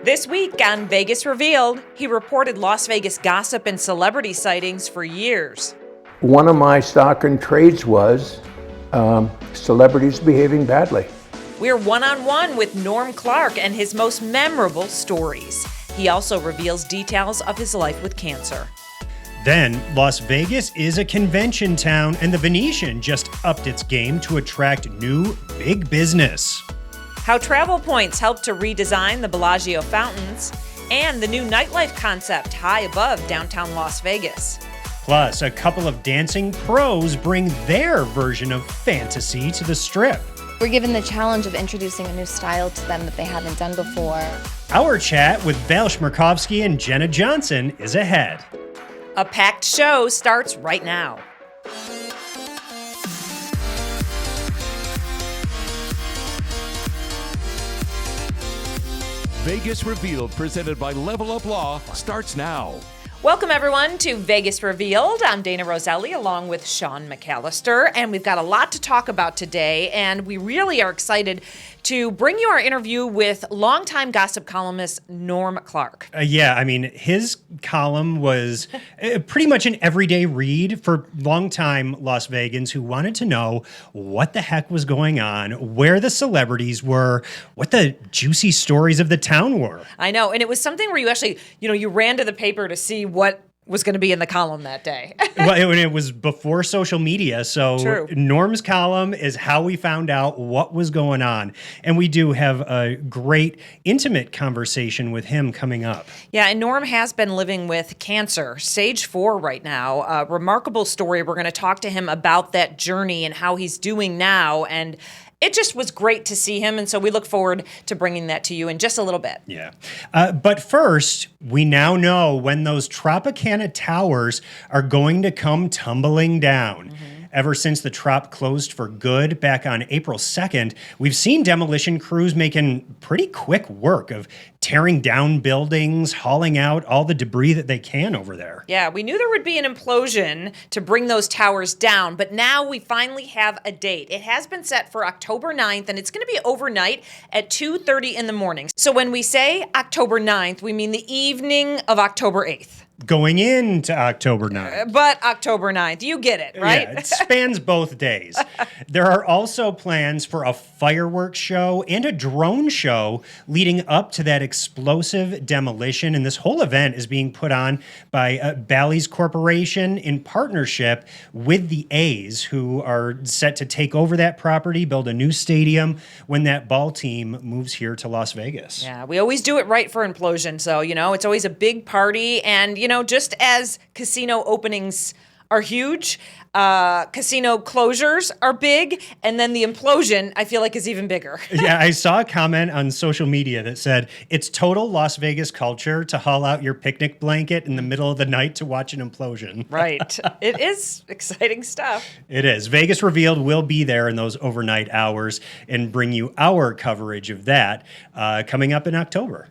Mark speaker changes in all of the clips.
Speaker 1: This week on Vegas Revealed, he reported Las Vegas gossip and celebrity sightings for years.
Speaker 2: One of my stock and trades was celebrities behaving badly.
Speaker 1: We're one-on-one with Norm Clarke and his most memorable stories. He also reveals details of his life with cancer.
Speaker 3: Then, Las Vegas is a convention town, and the Venetian just upped its game to attract new big business.
Speaker 1: How travel points help to redesign the Bellagio fountains, and the new nightlife concept high above downtown Las Vegas.
Speaker 3: Plus, a couple of dancing pros bring their version of fantasy to the Strip.
Speaker 4: We're given the challenge of introducing a new style to them that they haven't done before.
Speaker 3: Our chat with Chmerkovskiy and Jenna Johnson is ahead.
Speaker 1: A packed show starts right now.
Speaker 5: Vegas Revealed, presented by Level Up Law, starts now.
Speaker 1: Welcome, everyone, to Vegas Revealed. I'm Dana Roselli, along with Sean McAllister, and we've got a lot to talk about today, and we really are excited to bring you our interview with longtime gossip columnist Norm Clarke.
Speaker 3: His column was pretty much an everyday read for longtime Las Vegans who wanted to know what the heck was going on, where the celebrities were, what the juicy stories of the town were.
Speaker 1: I know, and it was something where you actually, you ran to the paper to see what was going to be in the column that day.
Speaker 3: Well, it was before social media, so
Speaker 1: True.
Speaker 3: Norm's column is how we found out what was going on. And we do have a great, intimate conversation with him coming up.
Speaker 1: Yeah, and Norm has been living with cancer, stage 4 right now. A remarkable story. We're going to talk to him about that journey and how he's doing now. And it just was great to see him, and so we look forward to bringing that to you in just a little bit.
Speaker 3: Yeah. But first, we now know when those Tropicana towers are going to come tumbling down. Mm-hmm. Ever since the Trop closed for good back on April 2nd, we've seen demolition crews making pretty quick work of tearing down buildings, hauling out all the debris that they can over there.
Speaker 1: Yeah, we knew there would be an implosion to bring those towers down, but now we finally have a date. It has been set for October 9th, and it's going to be overnight at 2:30 in the morning. So when we say October 9th, we mean the evening of October 8th.
Speaker 3: Going into October 9th.
Speaker 1: But October 9th, you get it, right?
Speaker 3: Yeah, it spans both days. There are also plans for a fireworks show and a drone show leading up to that explosive demolition. And this whole event is being put on by Bally's Corporation in partnership with the A's, who are set to take over that property, build a new stadium when that ball team moves here to Las Vegas.
Speaker 1: Yeah, we always do it right for Implosion. So, it's always a big party. And, just as casino openings are huge, casino closures are big, and then the implosion, I feel like, is even bigger.
Speaker 3: Yeah, I saw a comment on social media that said, it's total Las Vegas culture to haul out your picnic blanket in the middle of the night to watch an implosion.
Speaker 1: Right. It is exciting stuff.
Speaker 3: It is. Vegas Revealed will be there in those overnight hours and bring you our coverage of that coming up in October.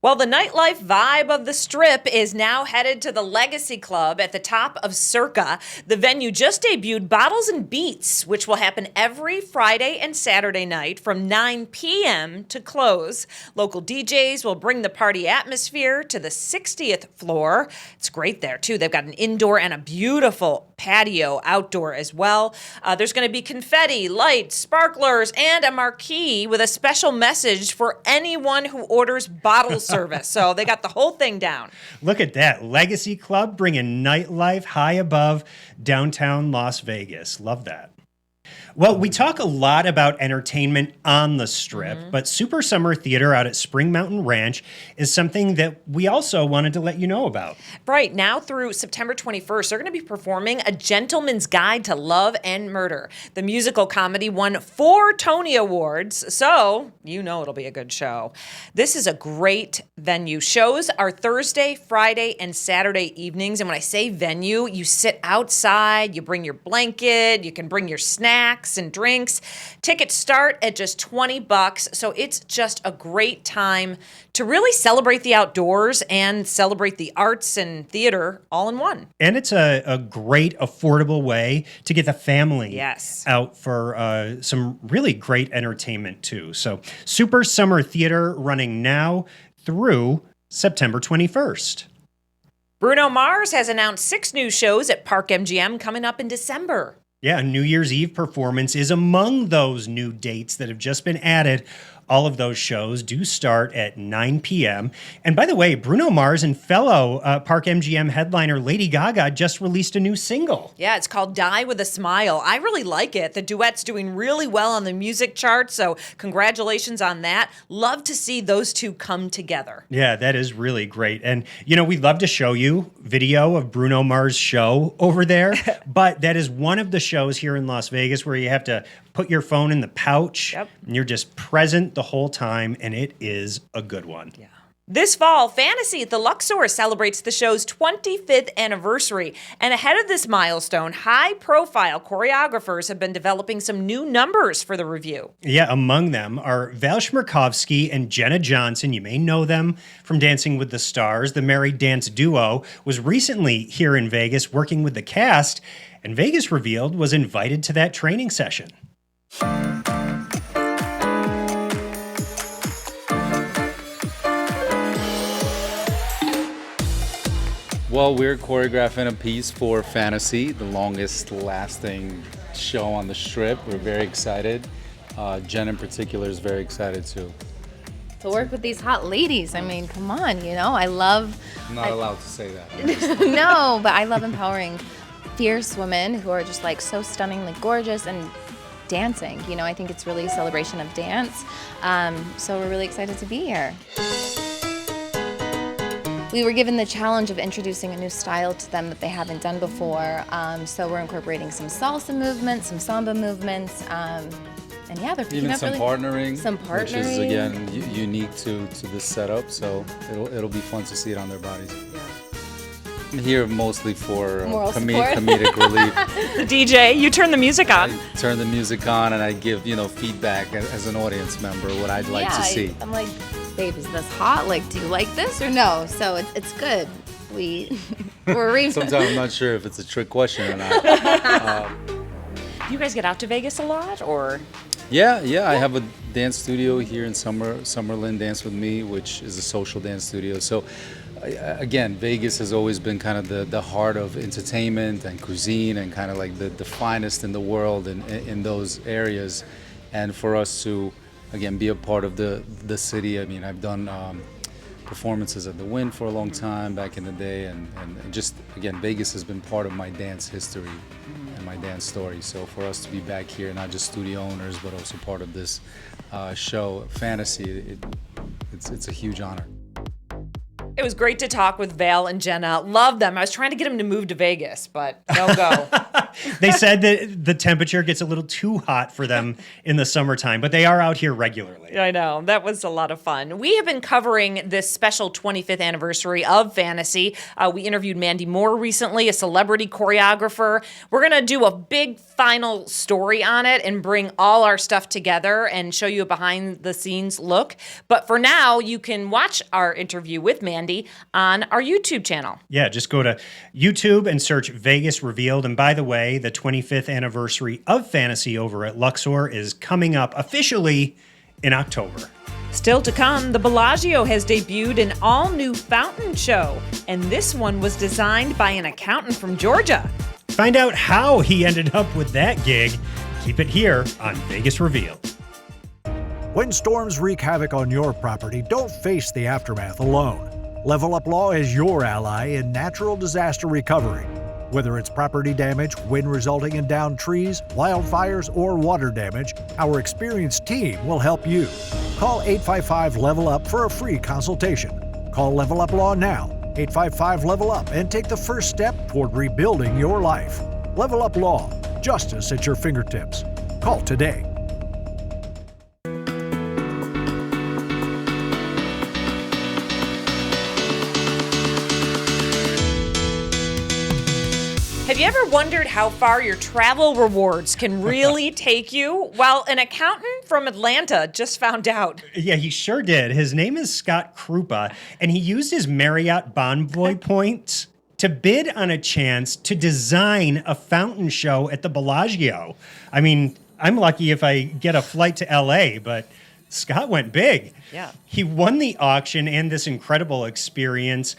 Speaker 1: Well, the nightlife vibe of the Strip is now headed to the Legacy Club at the top of Circa. The venue just debuted Bottles and Beets, which will happen every Friday and Saturday night from 9 p.m. to close. Local DJs will bring the party atmosphere to the 60th floor. It's great there, too. They've got an indoor and a beautiful patio outdoor as well. There's going to be confetti, lights, sparklers, and a marquee with a special message for anyone who orders bottle service. So they got the whole thing down.
Speaker 3: Look at that. Legacy Club bringing nightlife high above downtown Las Vegas. Love that. Well, we talk a lot about entertainment on the Strip, but Super Summer Theater out at Spring Mountain Ranch is something that we also wanted to let you know about.
Speaker 1: Right. Now through September 21st, they're going to be performing A Gentleman's Guide to Love and Murder. The musical comedy won 4 Tony Awards, so it'll be a good show. This is a great venue. Shows are Thursday, Friday, and Saturday evenings, and when I say venue, you sit outside, you bring your blanket, you can bring your snack, snacks and drinks. Tickets start at just $20, so it's just a great time to really celebrate the outdoors and celebrate the arts and theater all in one.
Speaker 3: And it's a great, affordable way to get the family out for some really great entertainment, too. So Super Summer Theater running now through September 21st.
Speaker 1: Bruno Mars has announced 6 new shows at Park MGM coming up in December.
Speaker 3: Yeah, a New Year's Eve performance is among those new dates that have just been added. All of those shows do start at 9 p.m. And by the way, Bruno Mars and fellow Park MGM headliner Lady Gaga just released a new single.
Speaker 1: Yeah, it's called Die With a Smile. I really like it. The duet's doing really well on the music chart, so congratulations on that. Love to see those two come together.
Speaker 3: Yeah, that is really great. And, you know, we'd love to show you video of Bruno Mars' show over there, but that is one of the shows here in Las Vegas where you have to put your phone in the pouch, and you're just present the whole time, and it is a good one.
Speaker 1: Yeah. This fall, Fantasy at the Luxor celebrates the show's 25th anniversary. And ahead of this milestone, high-profile choreographers have been developing some new numbers for the review.
Speaker 3: Yeah, among them are Chmerkovskiy and Jenna Johnson. You may know them from Dancing with the Stars. The married dance duo was recently here in Vegas working with the cast, and Vegas Revealed was invited to that training session.
Speaker 6: Well, we're choreographing a piece for Fantasy, the longest lasting show on the Strip. We're very excited. Jen in particular is very excited too.
Speaker 4: To work with these hot ladies. I mean, come on, you know, I love...
Speaker 6: I'm not allowed to say that.
Speaker 4: No, but I love empowering fierce women who are just like so stunningly gorgeous and dancing. You know, I think it's really a celebration of dance. So we're really excited to be here. We were given the challenge of introducing a new style to them that they haven't done before. So we're incorporating some salsa movements, some samba movements, and yeah, they're picking
Speaker 6: even
Speaker 4: up
Speaker 6: some
Speaker 4: really,
Speaker 6: partnering, which is again unique to this setup. So it'll be fun to see it on their bodies. Yeah. I'm here mostly for comedic relief.
Speaker 1: DJ, you turn the music on.
Speaker 6: I turn the music on and I give feedback as an audience member what I'd like to see.
Speaker 4: I'm like, babe, is this hot? Like, do you like this or no? So it's good. We're
Speaker 6: Sometimes I'm not sure if it's a trick question or not.
Speaker 1: Do you guys get out to Vegas a lot, or?
Speaker 6: Yeah. I have a dance studio here in Summerlin Dance With Me, which is a social dance studio. So, again, Vegas has always been kind of the heart of entertainment and cuisine and kind of like the finest in the world in those areas. And for us to, again, be a part of the city. I mean, I've done performances at the Wynn for a long time back in the day, and just, again, Vegas has been part of my dance history and my dance story. So for us to be back here, not just studio owners, but also part of this show, Fantasy, it's a huge honor.
Speaker 1: It was great to talk with Val and Jenna. Love them. I was trying to get them to move to Vegas, but no go.
Speaker 3: They said that the temperature gets a little too hot for them in the summertime, but they are out here regularly.
Speaker 1: I know. That was a lot of fun. We have been covering this special 25th anniversary of Fantasy. We interviewed Mandy Moore recently, a celebrity choreographer. We're going to do a big final story on it and bring all our stuff together and show you a behind-the-scenes look. But for now, you can watch our interview with Mandy on our YouTube channel.
Speaker 3: Yeah, just go to YouTube and search Vegas Revealed. And by the way, the 25th anniversary of Fantasy over at Luxor is coming up officially in October.
Speaker 1: Still to come, the Bellagio has debuted an all-new fountain show, and this one was designed by an accountant from Georgia.
Speaker 3: Find out how he ended up with that gig. Keep it here on Vegas Revealed.
Speaker 7: When storms wreak havoc on your property, don't face the aftermath alone. Level Up Law is your ally in natural disaster recovery. Whether it's property damage, wind resulting in downed trees, wildfires, or water damage, our experienced team will help you. Call 855-LEVEL-UP for a free consultation. Call Level Up Law now, 855-LEVEL-UP, and take the first step toward rebuilding your life. Level Up Law, justice at your fingertips. Call today.
Speaker 1: Have you ever wondered how far your travel rewards can really take you? Well, an accountant from Atlanta just found out.
Speaker 3: Yeah, he sure did. His name is Scott Krupa, and he used his Marriott Bonvoy points to bid on a chance to design a fountain show at the Bellagio. I mean, I'm lucky if I get a flight to LA, but Scott went big.
Speaker 1: Yeah.
Speaker 3: He won the auction and this incredible experience,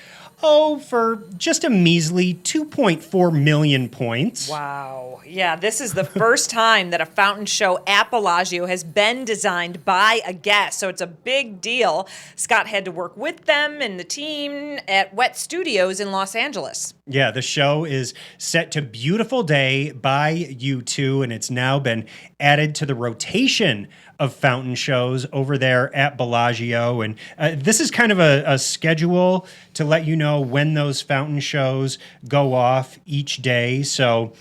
Speaker 3: for just a measly 2.4 million points.
Speaker 1: Wow. Yeah, this is the first time that a fountain show at Bellagio has been designed by a guest, so it's a big deal. Scott had to work with them and the team at Wet Studios in Los Angeles.
Speaker 3: Yeah, the show is set to Beautiful Day by U2, and it's now been added to the rotation of fountain shows over there at Bellagio. And this is kind of a schedule to let you know when those fountain shows go off each day. So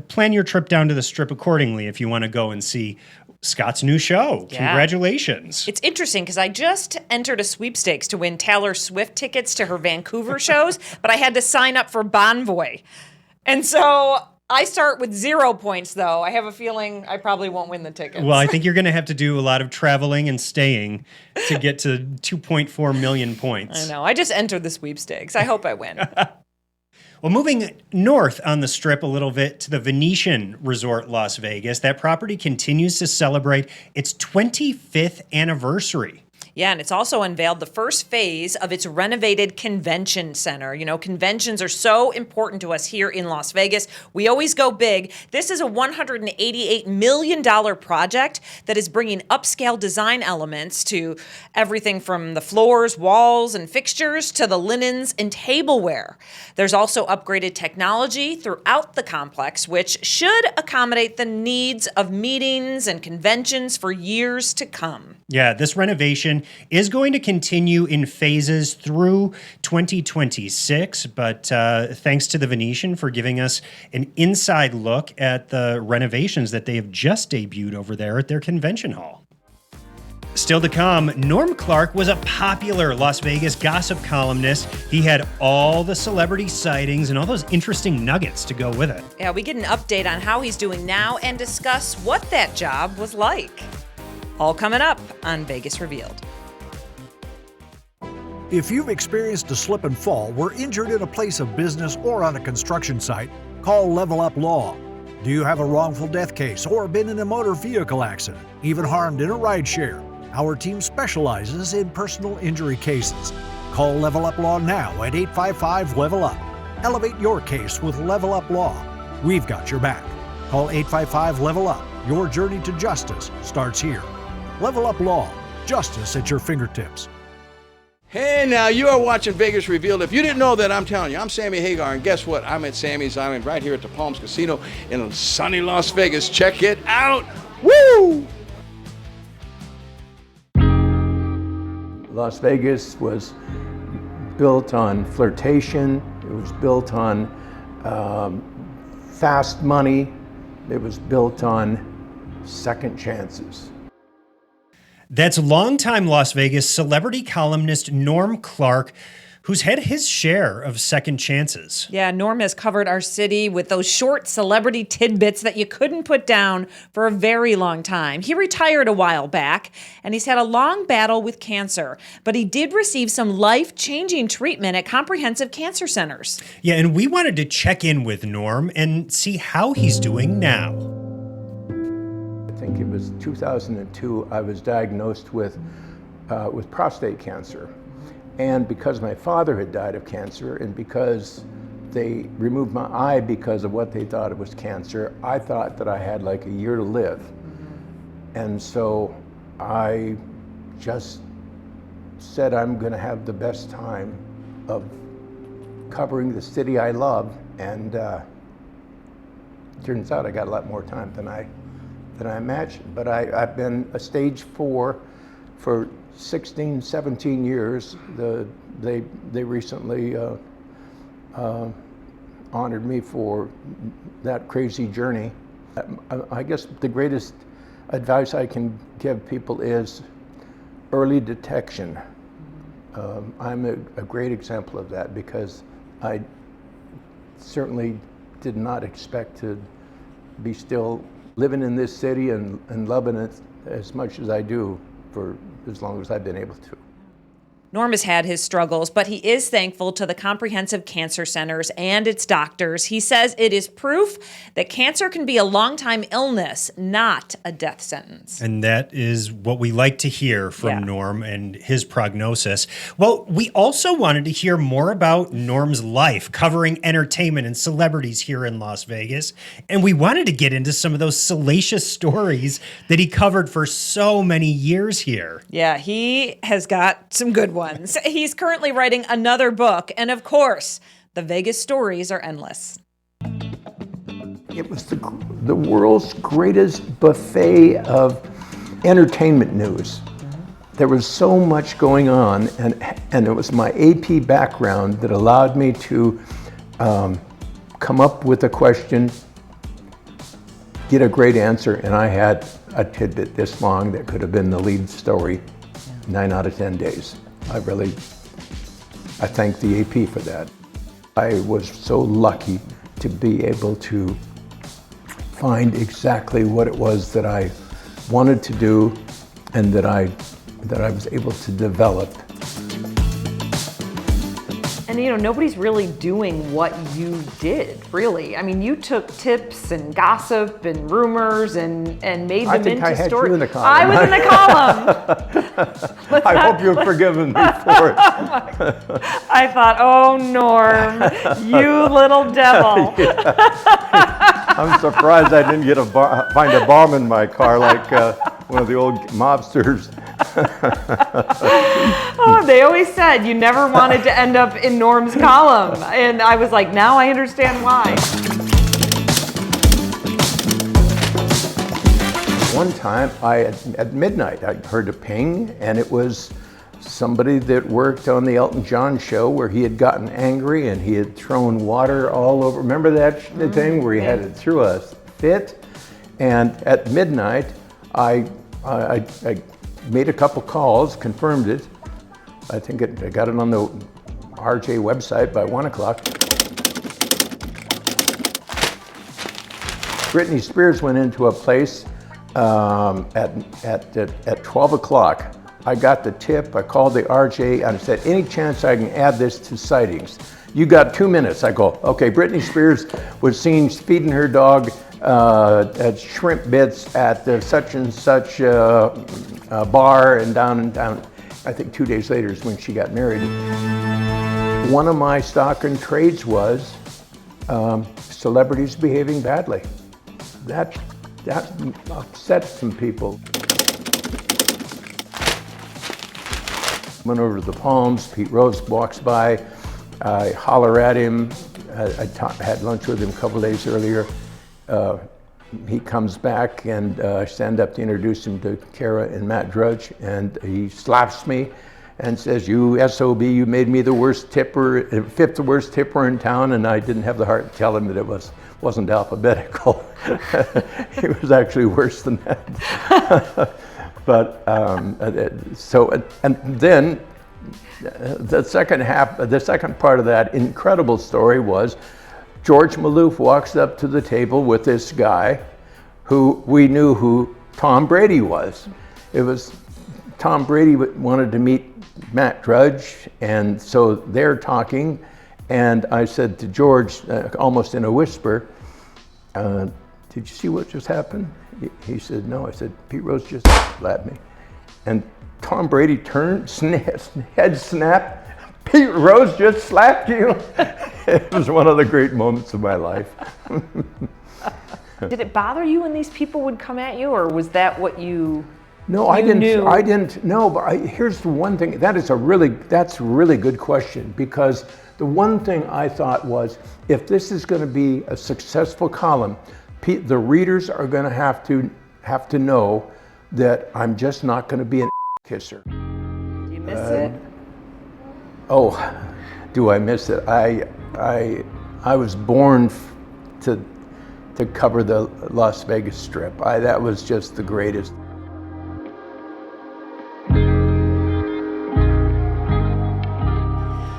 Speaker 3: plan your trip down to the Strip accordingly if you want to go and see Scott's new show.
Speaker 1: Yeah.
Speaker 3: Congratulations.
Speaker 1: It's interesting because I just entered a sweepstakes to win Taylor Swift tickets to her Vancouver shows, but I had to sign up for Bonvoy. And so I start with 0 points, though. I have a feeling I probably won't win the tickets.
Speaker 3: Well, I think you're going to have to do a lot of traveling and staying to get to 2.4 million points.
Speaker 1: I know. I just entered the sweepstakes. I hope I win.
Speaker 3: Well, moving north on the Strip a little bit to the Venetian Resort, Las Vegas, that property continues to celebrate its 25th anniversary.
Speaker 1: Yeah, and it's also unveiled the first phase of its renovated convention center. You know, conventions are so important to us here in Las Vegas. We always go big. This is a $188 million project that is bringing upscale design elements to everything from the floors, walls, and fixtures to the linens and tableware. There's also upgraded technology throughout the complex, which should accommodate the needs of meetings and conventions for years to come.
Speaker 3: Yeah, this renovation is going to continue in phases through 2026, but thanks to the Venetian for giving us an inside look at the renovations that they have just debuted over there at their convention hall. Still to come, Norm Clarke was a popular Las Vegas gossip columnist. He had all the celebrity sightings and all those interesting nuggets to go with it.
Speaker 1: Yeah, we get an update on how he's doing now and discuss what that job was like. All coming up on Vegas Revealed.
Speaker 7: If you've experienced a slip and fall, were injured in a place of business or on a construction site, call Level Up Law. Do you have a wrongful death case or been in a motor vehicle accident, even harmed in a rideshare? Our team specializes in personal injury cases. Call Level Up Law now at 855-LEVEL-UP. Elevate your case with Level Up Law. We've got your back. Call 855-LEVEL-UP. Your journey to justice starts here. Level Up Law. Justice at your fingertips.
Speaker 8: Hey now, you are watching Vegas Revealed. If you didn't know that, I'm telling you, I'm Sammy Hagar, and guess what? I'm at Sammy's Island right here at the Palms Casino in sunny Las Vegas. Check it out. Woo!
Speaker 2: Las Vegas was built on flirtation. It was built on fast money. It was built on second chances.
Speaker 3: That's longtime Las Vegas celebrity columnist Norm Clarke, who's had his share of second chances.
Speaker 1: Yeah, Norm has covered our city with those short celebrity tidbits that you couldn't put down for a very long time. He retired a while back, and he's had a long battle with cancer, but he did receive some life-changing treatment at comprehensive cancer centers.
Speaker 3: Yeah, and we wanted to check in with Norm and see how he's doing now.
Speaker 2: I think it was 2002, I was diagnosed with prostate cancer. And because my father had died of cancer and because they removed my eye because of what they thought it was cancer, I thought that I had like a year to live. And so I just said I'm gonna have the best time of covering the city I love, and turns out I got a lot more time than I imagined. But I've been a stage 4 for 16, 17 years. They recently honored me for that crazy journey. I guess the greatest advice I can give people is early detection. I'm a great example of that because I certainly did not expect to be still living in this city and loving it as much as I do for as long as I've been able to.
Speaker 1: Norm has had his struggles, but he is thankful to the comprehensive cancer centers and its doctors. He says it is proof that cancer can be a long-time illness, not a death sentence.
Speaker 3: And that is what we like to hear from Norm and his prognosis. Well, we also wanted to hear more about Norm's life, covering entertainment and celebrities here in Las Vegas. And we wanted to get into some of those salacious stories that he covered for so many years here.
Speaker 1: Yeah, he has got some good ones. He's currently writing another book, and of course, the Vegas stories are endless.
Speaker 2: It was the world's greatest buffet of entertainment news. There was so much going on, and it was my AP background that allowed me to come up with a question, get a great answer, and I had a tidbit this long that could have been the lead story 9 out of 10 days. I thank the AP for that. I was so lucky to be able to find exactly what it was that I wanted to do and that I was able to develop.
Speaker 1: And you know, nobody's really doing what you did, really. I mean, you took tips and gossip and rumors and made them into stories.
Speaker 2: I think I had you in the column.
Speaker 1: I was in the column.
Speaker 2: I hope you've forgiven me for it.
Speaker 1: I thought, oh, Norm, you little devil.
Speaker 2: I'm surprised I didn't get find a bomb in my car like one of the old mobsters.
Speaker 1: Oh, they always said you never wanted to end up in Norm's column. And I was like, now I understand why.
Speaker 2: One time, at midnight, I heard a ping, and it was somebody that worked on the Elton John show where he had gotten angry and he had thrown water all over. Remember that thing where he had it through a fit? And at midnight, I made a couple calls, confirmed it. I think I got it on the RJ website by 1 o'clock. Britney Spears went into a place at 12 o'clock. I got the tip, I called the RJ, and I said, any chance I can add this to sightings? You got 2 minutes. I go, okay, Britney Spears was seen feeding her dog at shrimp bits at the such and such bar and down, I think 2 days later is when she got married. One of my stock and trades was celebrities behaving badly. That upset some people. Went over to the Palms, Pete Rose walks by, I holler at him. I had lunch with him a couple days earlier. He comes back and I stand up to introduce him to Kara and Matt Drudge, and he slaps me and says, you SOB, you made me the worst tipper, 5th worst tipper in town, and I didn't have the heart to tell him that it wasn't alphabetical. It was actually worse than that. But and then the second part of that incredible story was George Maloof walks up to the table with this guy who we knew who Tom Brady was. It was Tom Brady wanted to meet Matt Drudge, and so they're talking, and I said to George, almost in a whisper, did you see what just happened? He said, no. I said, Pete Rose just slapped me. And Tom Brady turned, head snapped, Pete Rose just slapped you. It was one of the great moments of my life.
Speaker 1: Did it bother you when these people would come at you, or was that what you
Speaker 2: No, I didn't. No, but here's the one thing. That's a really good question, because the one thing I thought was, if this is going to be a successful column, the readers are going to have to know that I'm just not going to be an kisser.
Speaker 1: Do you miss it?
Speaker 2: Oh, do I miss it? I was born to cover the Las Vegas Strip. That was just the greatest.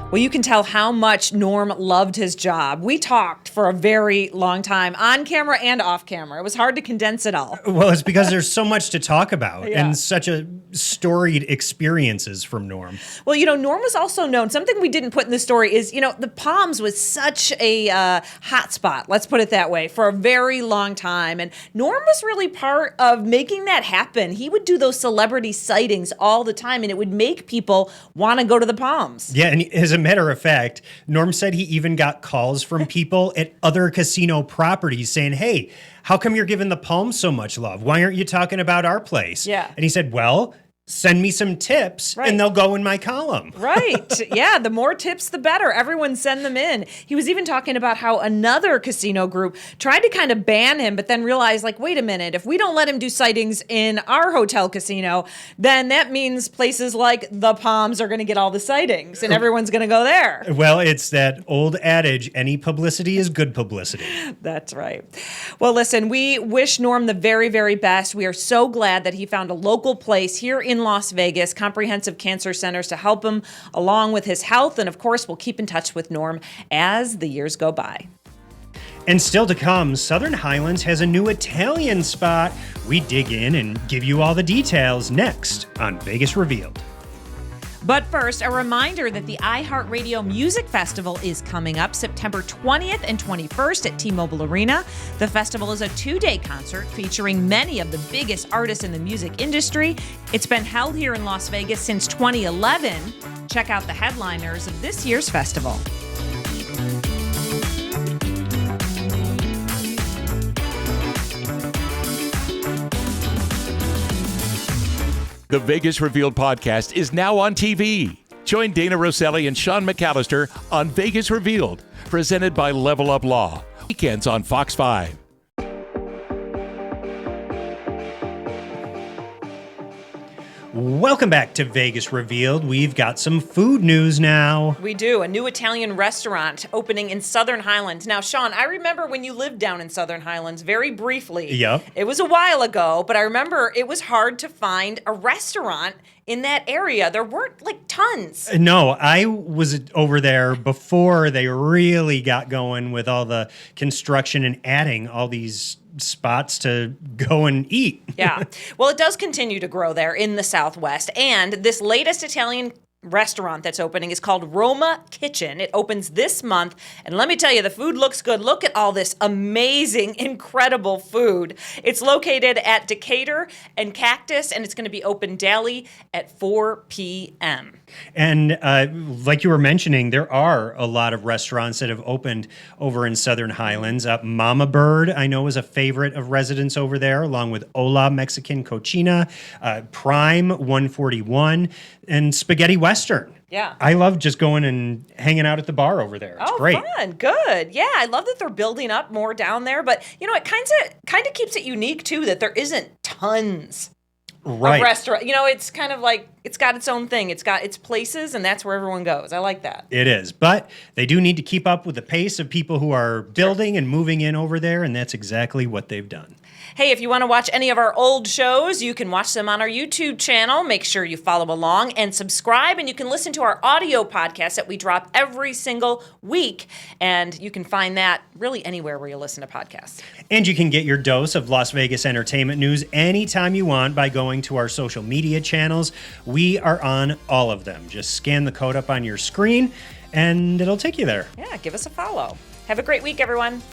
Speaker 1: Well, you can tell how much Norm loved his job. We talked for a very long time, on camera and off camera. It was hard to condense it all.
Speaker 3: Well, it's because there's so much to talk about
Speaker 1: Yeah.
Speaker 3: and such a storied experiences from Norm.
Speaker 1: Well, Norm was also known, something we didn't put in the story is, the Palms was such a hot spot, let's put it that way, for a very long time. And Norm was really part of making that happen. He would do those celebrity sightings all the time, and it would make people want to go to the Palms.
Speaker 3: Yeah, and as a matter of fact, Norm said he even got calls from people at other casino properties saying, hey, how come you're giving the Palms so much love? Why aren't you talking about our place?
Speaker 1: Yeah.
Speaker 3: And he said, well, send me some tips
Speaker 1: Right.
Speaker 3: and they'll go in my column.
Speaker 1: Right. Yeah, the more tips, the better. Everyone send them in. He was even talking about how another casino group tried to kind of ban him, but then realized, wait a minute, if we don't let him do sightings in our hotel casino, then that means places like the Palms are going to get all the sightings and everyone's going to go there.
Speaker 3: Well, it's that old adage, any publicity is good publicity.
Speaker 1: That's right. Well, listen, we wish Norm the very, very best. We are so glad that he found a local place here in Las Vegas, comprehensive cancer centers to help him along with his health. And of course, we'll keep in touch with Norm as the years go by.
Speaker 3: And still to come, Southern Highlands has a new Italian spot. We dig in and give you all the details next on Vegas Revealed.
Speaker 1: But first, a reminder that the iHeartRadio Music Festival is coming up September 20th and 21st at T-Mobile Arena. The festival is a 2-day concert featuring many of the biggest artists in the music industry. It's been held here in Las Vegas since 2011. Check out the headliners of this year's festival.
Speaker 5: The Vegas Revealed podcast is now on TV. Join Dana Rosselli and Sean McAllister on Vegas Revealed, presented by Level Up Law. Weekends on Fox 5.
Speaker 3: Welcome back to Vegas Revealed. We've got some food news now.
Speaker 1: We do. A new Italian restaurant opening in Southern Highlands. Now, Sean, I remember when you lived down in Southern Highlands very briefly.
Speaker 3: Yep.
Speaker 1: It was a while ago, but I remember it was hard to find a restaurant in that area. There weren't tons.
Speaker 3: No, I was over there before they really got going with all the construction and adding all these spots to go and eat.
Speaker 1: Yeah. Well, it does continue to grow there in the Southwest. And this latest Italian restaurant that's opening is called Roma Kitchen. It opens this month. And let me tell you, the food looks good. Look at all this amazing, incredible food. It's located at Decatur and Cactus, and it's going to be open daily at 4 p.m.
Speaker 3: And like you were mentioning, there are a lot of restaurants that have opened over in Southern Highlands. Mama Bird, I know, is a favorite of residents over there, along with Hola Mexican Cochina, Prime 141, and Spaghetti Western.
Speaker 1: Yeah.
Speaker 3: I love just going and hanging out at the bar over there. It's great.
Speaker 1: Fun. Good. Yeah, I love that they're building up more down there. But, it kind of keeps it unique, too, that there isn't tons of restaurant. It's kind of it's got its own thing. It's got its places, and that's where everyone goes. I like that.
Speaker 3: It is. But they do need to keep up with the pace of people who are building and moving in over there, and that's exactly what they've done.
Speaker 1: Hey, if you want to watch any of our old shows, you can watch them on our YouTube channel. Make sure you follow along and subscribe, and you can listen to our audio podcast that we drop every single week, and you can find that really anywhere where you listen to podcasts.
Speaker 3: And you can get your dose of Las Vegas entertainment news anytime you want by going to our social media channels. We are on all of them. Just scan the code up on your screen, and it'll take you there.
Speaker 1: Yeah, give us a follow. Have a great week, everyone.